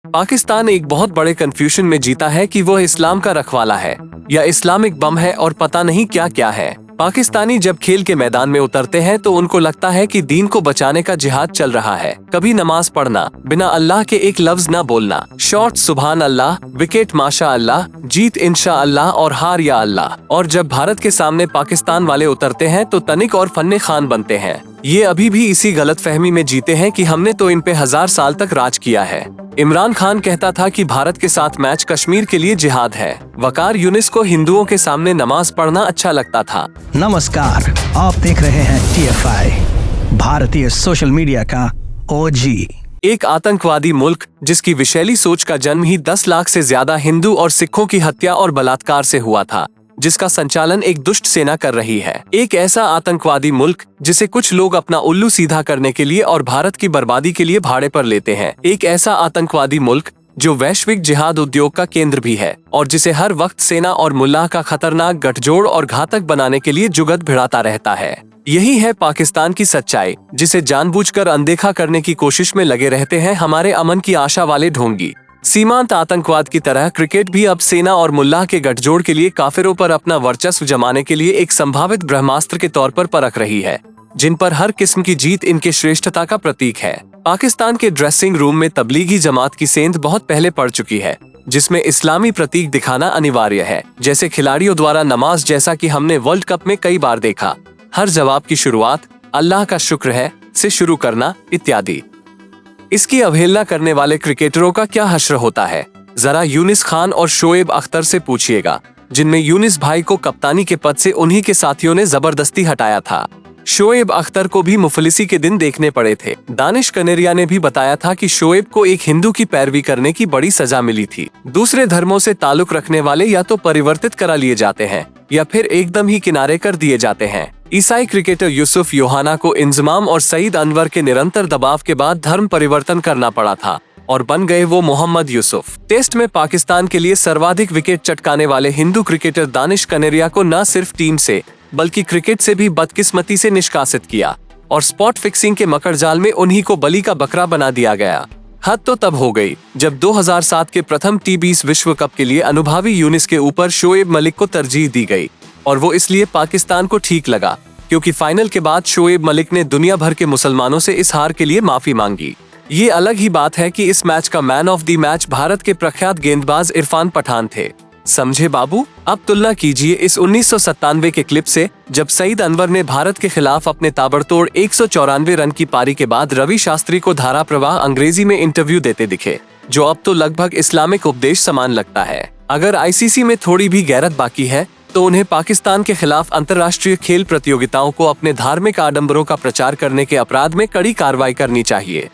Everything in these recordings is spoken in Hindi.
पाकिस्तान एक बहुत बड़े कंफ्यूजन में जीता है कि वो इस्लाम का रखवाला है या इस्लामिक बम है और पता नहीं क्या क्या है। पाकिस्तानी जब खेल के मैदान में उतरते हैं तो उनको लगता है कि दीन को बचाने का जिहाद चल रहा है। कभी नमाज पढ़ना, बिना अल्लाह के एक लफ्ज न बोलना, शॉट सुभान अल्लाह, विकेट माशा अल्लाह, जीत इंशा अल्लाह और हार या अल्लाह। और जब भारत के सामने पाकिस्तान वाले उतरते हैं तो तनिक और फन्ने खान बनते हैं। ये अभी भी इसी गलत फहमी में जीते हैं कि हमने तो इन पे 1000 साल तक राज किया है। इमरान खान कहता था कि भारत के साथ मैच कश्मीर के लिए जिहाद है। वकार यूनिस को हिंदुओं के सामने नमाज पढ़ना अच्छा लगता था। नमस्कार, आप देख रहे हैं TFI, भारतीय सोशल मीडिया का OG। एक आतंकवादी मुल्क जिसकी विशैली सोच का जन्म ही 10 लाख से ज्यादा हिंदू और सिखों की हत्या और बलात्कार से हुआ था, जिसका संचालन एक दुष्ट सेना कर रही है। एक ऐसा आतंकवादी मुल्क जिसे कुछ लोग अपना उल्लू सीधा करने के लिए और भारत की बर्बादी के लिए भाड़े पर लेते हैं। एक ऐसा आतंकवादी मुल्क जो वैश्विक जिहाद उद्योग का केंद्र भी है और जिसे हर वक्त सेना और मुल्लाह का खतरनाक गठजोड़ और घातक बनाने के लिए जुगत भिड़ाता रहता है। यही है पाकिस्तान की सच्चाई, जिसे जानबूझकर अनदेखा करने की कोशिश में लगे रहते हैं हमारे अमन की आशा वाले ढोंगी। सीमांत आतंकवाद की तरह क्रिकेट भी अब सेना और मुल्लाह के गठजोड़ के लिए काफिरों पर अपना वर्चस्व जमाने के लिए एक संभावित ब्रह्मास्त्र के तौर पर परख रही है, जिन पर हर किस्म की जीत इनके श्रेष्ठता का प्रतीक है। पाकिस्तान के ड्रेसिंग रूम में तबलीगी जमात की सेंध बहुत पहले पड़ चुकी है, जिसमें इस्लामी प्रतीक दिखाना अनिवार्य है, जैसे खिलाड़ियों द्वारा नमाज, जैसा कि हमने वर्ल्ड कप में कई बार देखा। हर जवाब की शुरुआत अल्लाह का शुक्र है से शुरू करना इत्यादि। इसकी अवहेलना करने वाले क्रिकेटरों का क्या हश्र होता है, जरा यूनिस खान और शोएब अख्तर से पूछिएगा, जिनमें यूनिस भाई को कप्तानी के पद से उन्हीं के साथियों ने जबरदस्ती हटाया था। शोएब अख्तर को भी मुफलिसी के दिन देखने पड़े थे। दानिश कनेरिया ने भी बताया था कि शोएब को एक हिंदू की पैरवी करने की बड़ी सजा मिली थी। दूसरे धर्मों से ताल्लुक रखने वाले या तो परिवर्तित करा लिए जाते हैं या फिर एकदम ही किनारे कर दिए जाते हैं। ईसाई क्रिकेटर यूसुफ योहाना को इंजमाम और सईद अनवर के निरंतर दबाव के बाद धर्म परिवर्तन करना पड़ा था और बन गए वो मोहम्मद यूसुफ। टेस्ट में पाकिस्तान के लिए सर्वाधिक विकेट चटकाने वाले हिंदू क्रिकेटर दानिश कनेरिया को न सिर्फ टीम से बल्कि क्रिकेट से भी बदकिस्मती से निष्कासित किया और स्पॉट फिक्सिंग के मकड़जाल में उन्हीं को बलि का बकरा बना दिया गया। हद तो तब हो गई जब 2007 के प्रथम T20 विश्व कप के लिए अनुभवी यूनिस के ऊपर शोएब मलिक को तरजीह दी गई, और वो इसलिए पाकिस्तान को ठीक लगा क्योंकि फाइनल के बाद शोएब मलिक ने दुनिया भर के मुसलमानों से इस हार के लिए माफी मांगी। ये अलग ही बात है कि इस मैच का man of the match Bharat के प्रख्यात गेंदबाज इरफान पठान थे। समझे बाबू? अब तुलना कीजिए इस 1997 के क्लिप से, जब सईद अनवर ने भारत के खिलाफ अपने ताबड़तोड़ 194 रन की पारी के बाद रवि शास्त्री को धारा प्रवाह अंग्रेजी में इंटरव्यू देते दिखे, जो अब तो लगभग इस्लामिक उपदेश समान लगता है। अगर ICC में थोड़ी भी गैरत बाकी है तो उन्हें पाकिस्तान के खिलाफ अंतर्राष्ट्रीय खेल प्रतियोगिताओं को अपने धार्मिक आडंबरों का प्रचार करने के अपराध में कड़ी कार्रवाई करनी चाहिए।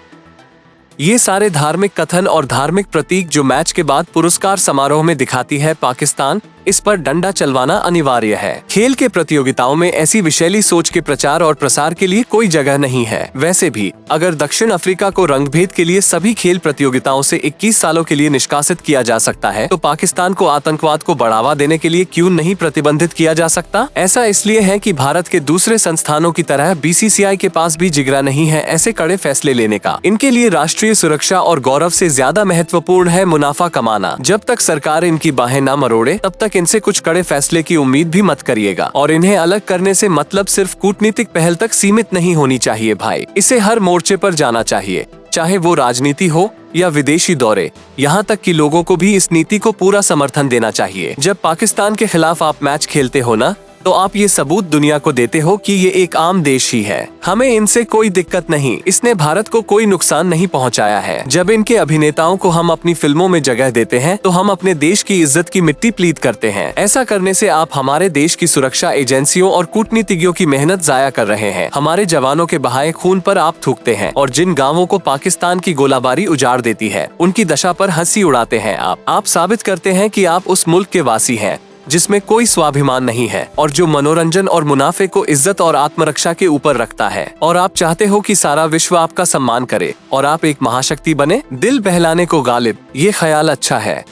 ये सारे धार्मिक कथन और धार्मिक प्रतीक जो मैच के बाद पुरस्कार समारोह में दिखाती है पाकिस्तान, इस पर डंडा चलवाना अनिवार्य है। खेल के प्रतियोगिताओं में ऐसी विशैली सोच के प्रचार और प्रसार के लिए कोई जगह नहीं है। वैसे भी अगर दक्षिण अफ्रीका को रंगभेद के लिए सभी खेल प्रतियोगिताओं से 21 सालों के लिए निष्कासित किया जा सकता है, तो पाकिस्तान को आतंकवाद को बढ़ावा देने के लिए क्यों नहीं प्रतिबंधित किया जा सकता? ऐसा इसलिए है कि भारत के दूसरे संस्थानों की तरह BCCI के पास भी जिगरा नहीं है ऐसे कड़े फैसले लेने का। इनके लिए राष्ट्रीय सुरक्षा और गौरव से ज्यादा महत्वपूर्ण है मुनाफा कमाना। जब तक सरकार इनकी बाहें न मरोड़े तब तक इनसे कुछ कड़े फैसले की उम्मीद भी मत करिएगा। और इन्हें अलग करने से मतलब सिर्फ कूटनीतिक पहल तक सीमित नहीं होनी चाहिए भाई, इसे हर मोर्चे पर जाना चाहिए, चाहे वो राजनीति हो या विदेशी दौरे। यहाँ तक कि लोगों को भी इस नीति को पूरा समर्थन देना चाहिए। जब पाकिस्तान के खिलाफ आप मैच खेलते हो ना, तो आप ये सबूत दुनिया को देते हो कि ये एक आम देश ही है, हमें इनसे कोई दिक्कत नहीं, इसने भारत को कोई नुकसान नहीं पहुंचाया है। जब इनके अभिनेताओं को हम अपनी फिल्मों में जगह देते हैं तो हम अपने देश की इज्जत की मिट्टी प्लीत करते हैं। ऐसा करने से आप हमारे देश की सुरक्षा एजेंसियों और कूटनीतिज्ञों की मेहनत जाया कर रहे हैं। हमारे जवानों के बहाए खून पर आप थूकते हैं और जिन गाँवों को पाकिस्तान की गोलाबारी उजाड़ देती है उनकी दशा पर हंसी उड़ाते हैं। आप साबित करते हैं कि आप उस मुल्क के वासी हैं जिसमें कोई स्वाभिमान नहीं है और जो मनोरंजन और मुनाफे को इज्जत और आत्मरक्षा के ऊपर रखता है। और आप चाहते हो कि सारा विश्व आपका सम्मान करे और आप एक महाशक्ति बने। दिल बहलाने को गालिब, ये ख्याल अच्छा है।